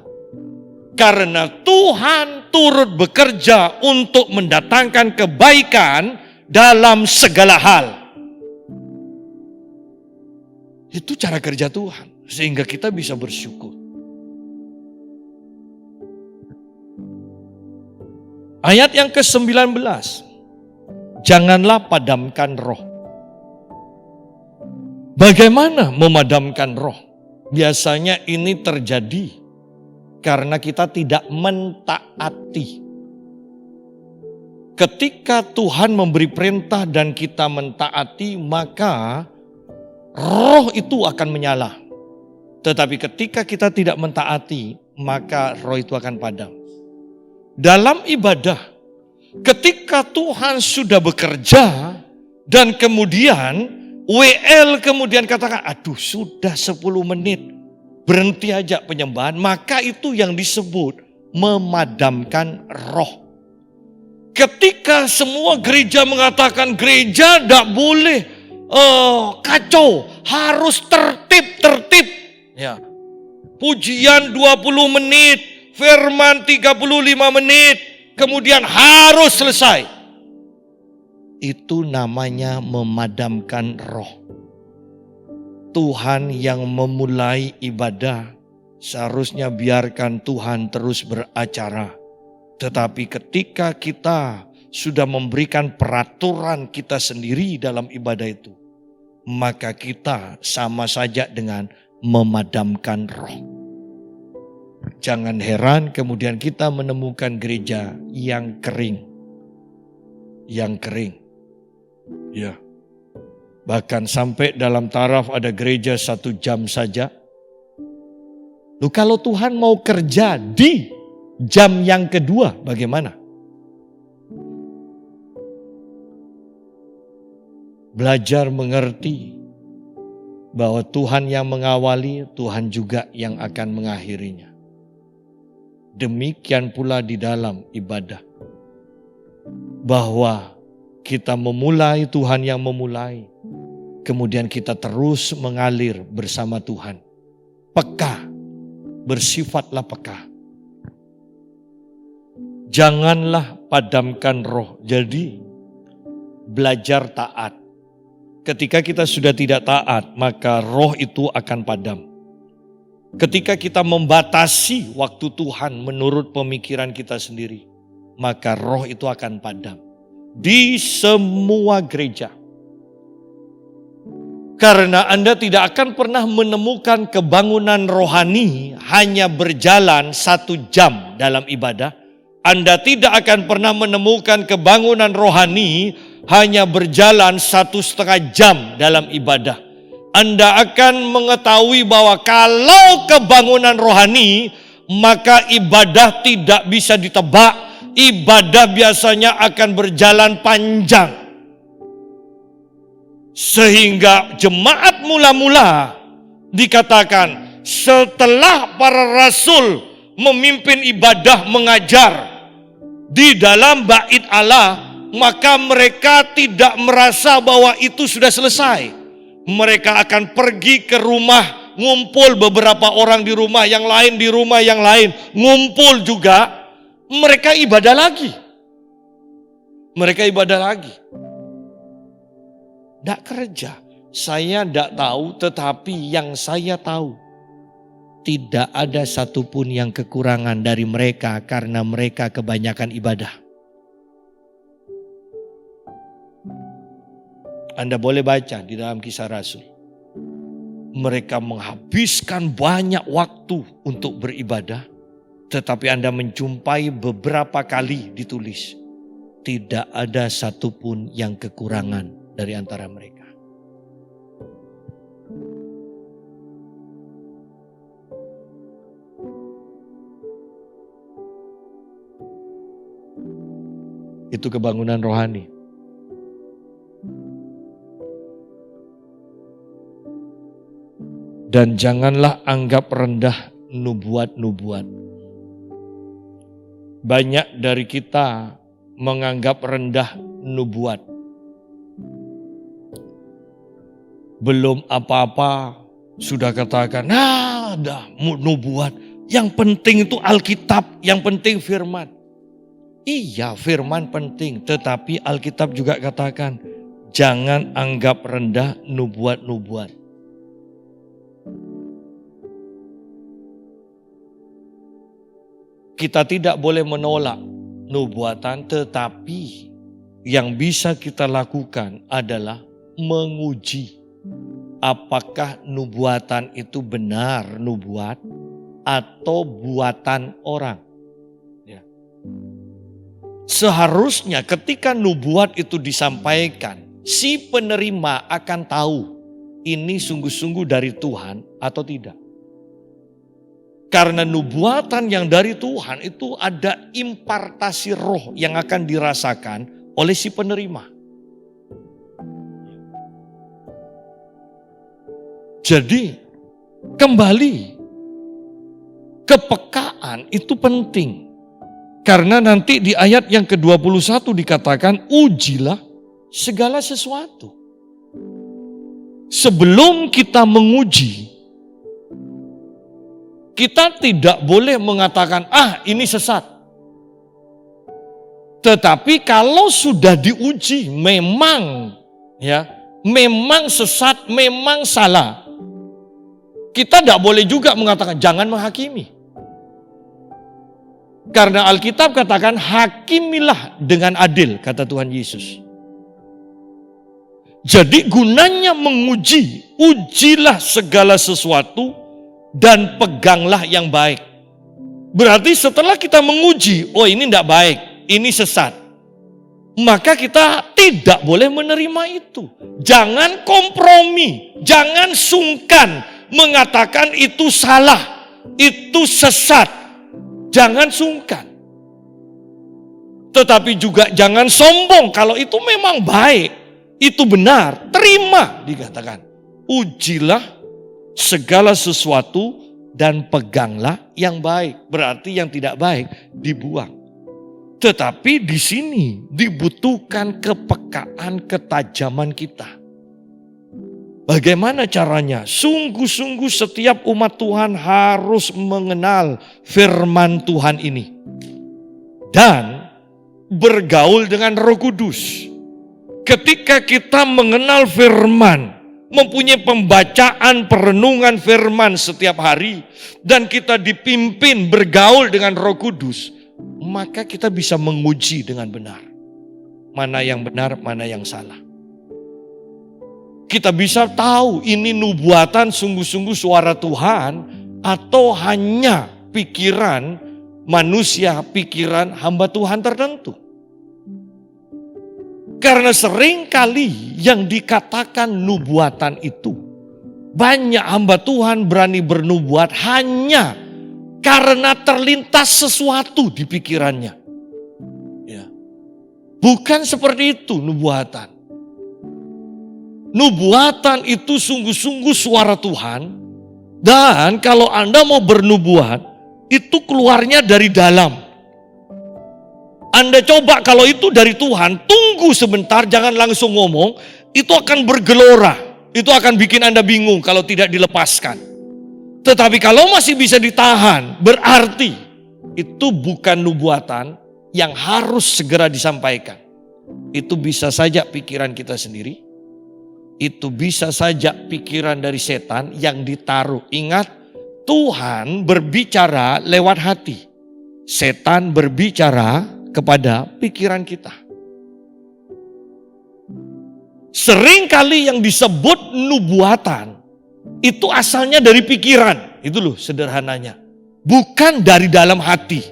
Karena Tuhan turut bekerja untuk mendatangkan kebaikan dalam segala hal. Itu cara kerja Tuhan, sehingga kita bisa bersyukur. Ayat yang ke-19, janganlah padamkan roh. Bagaimana memadamkan roh? Biasanya ini terjadi karena kita tidak mentaati. Ketika Tuhan memberi perintah dan kita mentaati, maka roh itu akan menyala. Tetapi ketika kita tidak mentaati, maka roh itu akan padam. Dalam ibadah, ketika Tuhan sudah bekerja dan kemudian WL kemudian katakan, aduh sudah 10 menit, berhenti aja penyembahan, maka itu yang disebut memadamkan roh. Ketika semua gereja mengatakan gereja tidak boleh kacau, harus tertib. Ya. Pujian 20 menit, firman 35 menit, kemudian harus selesai. Itu namanya memadamkan roh. Tuhan yang memulai ibadah, seharusnya biarkan Tuhan terus beracara. Tetapi ketika kita sudah memberikan peraturan kita sendiri dalam ibadah itu, maka kita sama saja dengan memadamkan roh. Jangan heran kemudian kita menemukan gereja yang kering. Yang kering. Ya. Bahkan sampai dalam taraf ada gereja 1 jam saja. Loh, kalau Tuhan mau kerja di jam yang kedua bagaimana? Belajar mengerti bahwa Tuhan yang mengawali, Tuhan juga yang akan mengakhirinya. Demikian pula di dalam ibadah. Bahwa kita memulai, Tuhan yang memulai. Kemudian kita terus mengalir bersama Tuhan. Peka, bersifatlah peka. Janganlah padamkan roh. Jadi belajar taat. Ketika kita sudah tidak taat, maka roh itu akan padam. Ketika kita membatasi waktu Tuhan menurut pemikiran kita sendiri, maka roh itu akan padam. di semua gereja. Karena Anda tidak akan pernah menemukan kebangunan rohani hanya berjalan 1 jam dalam ibadah. Anda tidak akan pernah menemukan kebangunan rohani hanya berjalan 1,5 jam dalam ibadah. Anda akan mengetahui bahwa kalau kebangunan rohani, maka ibadah tidak bisa ditebak. Ibadah biasanya akan berjalan panjang. Sehingga jemaat mula-mula dikatakan setelah para rasul memimpin ibadah mengajar di dalam bait Allah, maka mereka tidak merasa bahwa itu sudah selesai. Mereka akan pergi ke rumah, ngumpul beberapa orang di rumah yang lain, di rumah yang lain, ngumpul juga, mereka ibadah lagi. Mereka ibadah lagi. Tidak kerja. Saya tidak tahu, tetapi yang saya tahu, tidak ada satupun yang kekurangan dari mereka karena mereka kebanyakan ibadah. Anda boleh baca di dalam Kisah Rasul. Mereka menghabiskan banyak waktu untuk beribadah, tetapi Anda menjumpai beberapa kali ditulis, tidak ada satupun yang kekurangan dari antara mereka. Itu kebangunan rohani. Dan janganlah anggap rendah nubuat-nubuat. Banyak dari kita menganggap rendah nubuat. Belum apa-apa sudah katakan, ada nubuat. Yang penting itu Alkitab, yang penting firman. Iya, firman penting, tetapi Alkitab juga katakan, jangan anggap rendah nubuat-nubuat. Kita tidak boleh menolak nubuatan, tetapi yang bisa kita lakukan adalah menguji apakah nubuatan itu benar nubuat atau buatan orang. Ya. Seharusnya ketika nubuat itu disampaikan, si penerima akan tahu ini sungguh-sungguh dari Tuhan atau tidak. Karena nubuatan yang dari Tuhan itu ada impartasi roh yang akan dirasakan oleh si penerima. Jadi kembali, kepekaan itu penting. Karena nanti di ayat yang ke-21 dikatakan, ujilah segala sesuatu. Sebelum kita menguji, kita tidak boleh mengatakan, ini sesat. Tetapi kalau sudah diuji, memang sesat, memang salah. Kita tidak boleh juga mengatakan, jangan menghakimi. Karena Alkitab katakan, hakimilah dengan adil, kata Tuhan Yesus. Jadi gunanya menguji, ujilah segala sesuatu, dan peganglah yang baik. Berarti setelah kita menguji, ini tidak baik, ini sesat. Maka kita tidak boleh menerima itu. Jangan kompromi, jangan sungkan mengatakan itu salah, itu sesat. Jangan sungkan. Tetapi juga jangan sombong kalau itu memang baik, itu benar, terima dikatakan. Ujilah segala sesuatu dan peganglah yang baik. Berarti yang tidak baik dibuang. Tetapi di sini dibutuhkan kepekaan, ketajaman kita. Bagaimana caranya? Sungguh-sungguh setiap umat Tuhan harus mengenal firman Tuhan ini. Dan bergaul dengan Roh Kudus. Ketika kita mengenal firman, mempunyai pembacaan, perenungan firman setiap hari, dan kita dipimpin bergaul dengan Roh Kudus, maka kita bisa menguji dengan benar. mana yang benar, mana yang salah. Kita bisa tahu ini nubuatan sungguh-sungguh suara Tuhan atau hanya pikiran manusia, pikiran hamba Tuhan tertentu. Karena sering kali yang dikatakan nubuatan itu, banyak hamba Tuhan berani bernubuat hanya karena terlintas sesuatu di pikirannya. Ya. Bukan seperti itu nubuatan. Nubuatan itu sungguh-sungguh suara Tuhan. Dan kalau Anda mau bernubuat, itu keluarnya dari dalam. Anda coba kalau itu dari Tuhan, tunggu sebentar, jangan langsung ngomong. Itu akan bergelora. Itu akan bikin Anda bingung kalau tidak dilepaskan. Tetapi kalau masih bisa ditahan, berarti itu bukan nubuatan yang harus segera disampaikan. Itu bisa saja pikiran kita sendiri. Itu bisa saja pikiran dari setan yang ditaruh. Ingat, Tuhan berbicara lewat hati. Setan berbicara kepada pikiran kita. Seringkali yang disebut nubuatan itu asalnya dari pikiran. Itu loh sederhananya. Bukan dari dalam hati.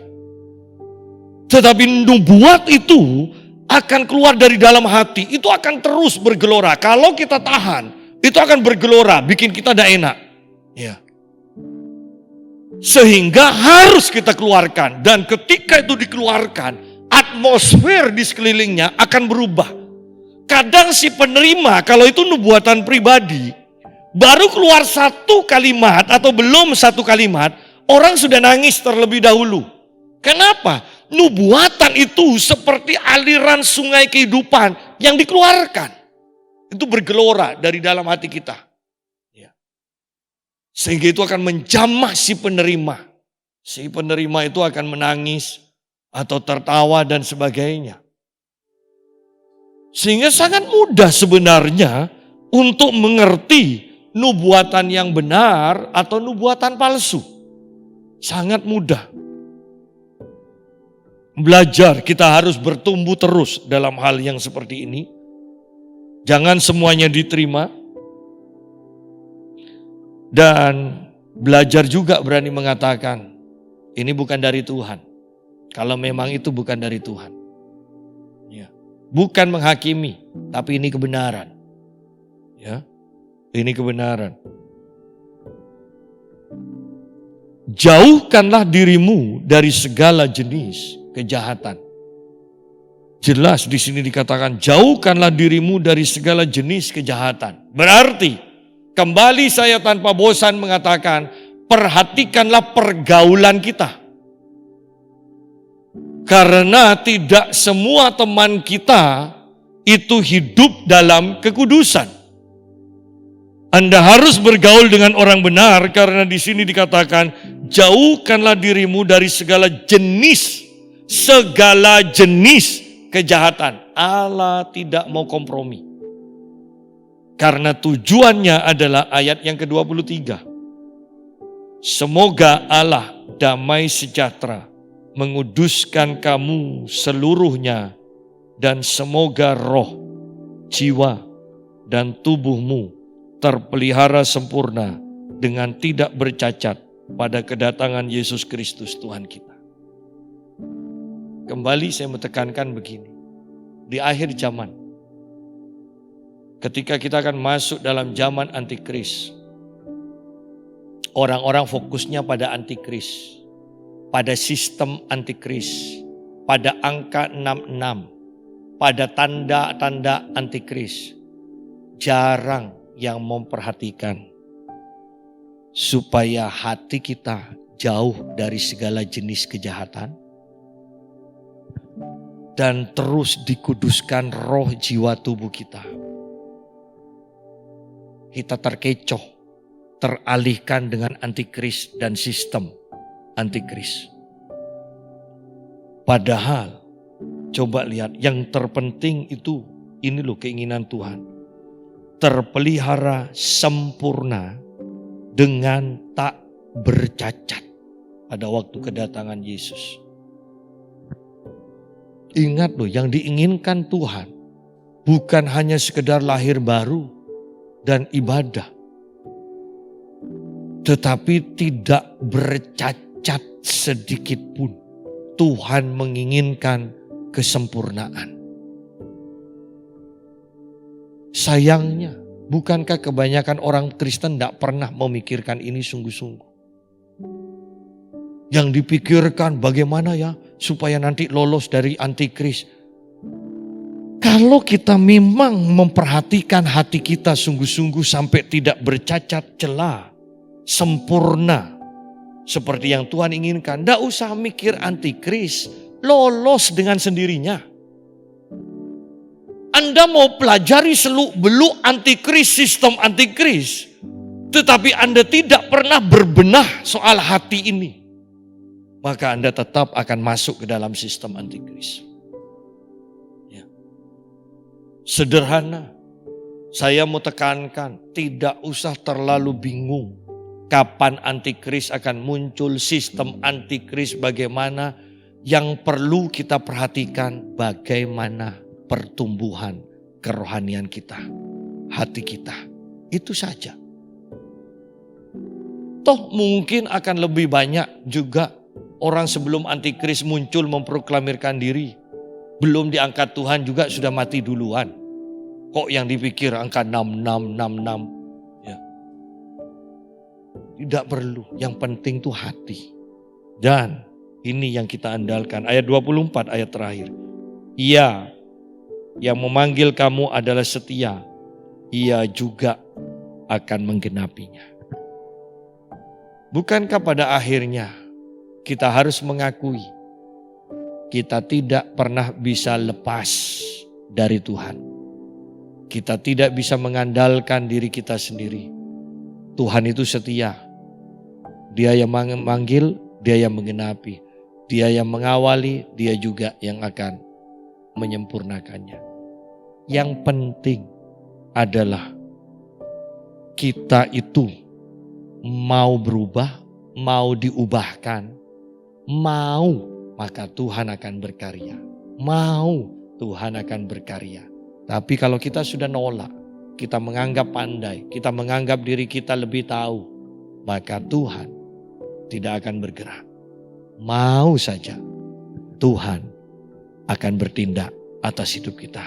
Tetapi nubuat itu akan keluar dari dalam hati, itu akan terus bergelora. Kalau kita tahan, itu akan bergelora, bikin kita tidak enak. Ya. Sehingga harus kita keluarkan. Dan ketika itu dikeluarkan, atmosfer di sekelilingnya akan berubah. Kadang si penerima, kalau itu nubuatan pribadi, baru keluar satu kalimat atau belum satu kalimat, orang sudah nangis terlebih dahulu. Kenapa? Nubuatan itu seperti aliran sungai kehidupan yang dikeluarkan. Itu bergelora dari dalam hati kita. Ya. Sehingga itu akan menjamah si penerima. Si penerima itu akan menangis atau tertawa dan sebagainya. Sehingga sangat mudah sebenarnya untuk mengerti nubuatan yang benar atau nubuatan palsu. Sangat mudah. Belajar, kita harus bertumbuh terus dalam hal yang seperti ini. Jangan semuanya diterima. Dan belajar juga berani mengatakan, ini bukan dari Tuhan. Kalau memang itu bukan dari Tuhan. Ya. Bukan menghakimi, tapi ini kebenaran. Ya. Ini kebenaran. Jauhkanlah dirimu dari segala jenis kejahatan. Jelas di sini dikatakan jauhkanlah dirimu dari segala jenis kejahatan. Berarti kembali saya tanpa bosan mengatakan perhatikanlah pergaulan kita. Karena tidak semua teman kita itu hidup dalam kekudusan. Anda harus bergaul dengan orang benar karena di sini dikatakan jauhkanlah dirimu dari segala jenis kejahatan. Allah tidak mau kompromi. Karena tujuannya adalah ayat yang ke-23. Semoga Allah damai sejahtera menguduskan kamu seluruhnya dan semoga roh, jiwa, dan tubuhmu terpelihara sempurna dengan tidak bercacat pada kedatangan Yesus Kristus Tuhan kita. Kembali saya menekankan begini, di akhir zaman, ketika kita akan masuk dalam zaman antikris, orang-orang fokusnya pada antikris, pada sistem antikris, pada angka 66, pada tanda-tanda antikris. Jarang yang memperhatikan supaya hati kita jauh dari segala jenis kejahatan dan terus dikuduskan roh, jiwa, tubuh kita. Kita terkecoh, teralihkan dengan antikris dan sistem antikris. Padahal coba lihat yang terpenting itu ini loh keinginan Tuhan. Terpelihara sempurna dengan tak bercacat pada waktu kedatangan Yesus. Ingat loh, yang diinginkan Tuhan bukan hanya sekedar lahir baru dan ibadah, tetapi tidak bercacat sedikit pun. Tuhan menginginkan kesempurnaan. Sayangnya, bukankah kebanyakan orang Kristen tidak pernah memikirkan ini sungguh-sungguh? Yang dipikirkan bagaimana ya supaya nanti lolos dari antikris. Kalau kita memang memperhatikan hati kita sungguh-sungguh sampai tidak bercacat celah, sempurna, seperti yang Tuhan inginkan, tidak usah mikir antikris, lolos dengan sendirinya. Anda mau pelajari seluk-beluk antikris, sistem antikris, tetapi Anda tidak pernah berbenah soal hati ini, maka Anda tetap akan masuk ke dalam sistem antikris. Ya. Sederhana, saya mau tekankan, tidak usah terlalu bingung kapan antikris akan muncul, sistem antikris bagaimana. Yang perlu kita perhatikan bagaimana pertumbuhan kerohanian kita, hati kita. Itu saja. Toh mungkin akan lebih banyak juga orang sebelum antikris muncul memproklamirkan diri. Belum diangkat Tuhan juga sudah mati duluan. Kok yang dipikir angka 6666. Ya. Tidak perlu, yang penting itu hati. Dan ini yang kita andalkan. Ayat 24, ayat terakhir. Ia yang memanggil kamu adalah setia. Ia juga akan menggenapinya. Bukankah pada akhirnya kita harus mengakui kita tidak pernah bisa lepas dari Tuhan. Kita tidak bisa mengandalkan diri kita sendiri. Tuhan itu setia. Dia yang memanggil, dia yang menggenapi. Dia yang mengawali, dia juga yang akan menyempurnakannya. Yang penting adalah kita itu mau berubah, mau diubahkan, mau, maka Tuhan akan berkarya. Mau, Tuhan akan berkarya. Tapi kalau kita sudah nolak, kita menganggap pandai, kita menganggap diri kita lebih tahu, maka Tuhan tidak akan bergerak. Mau saja Tuhan akan bertindak atas hidup kita.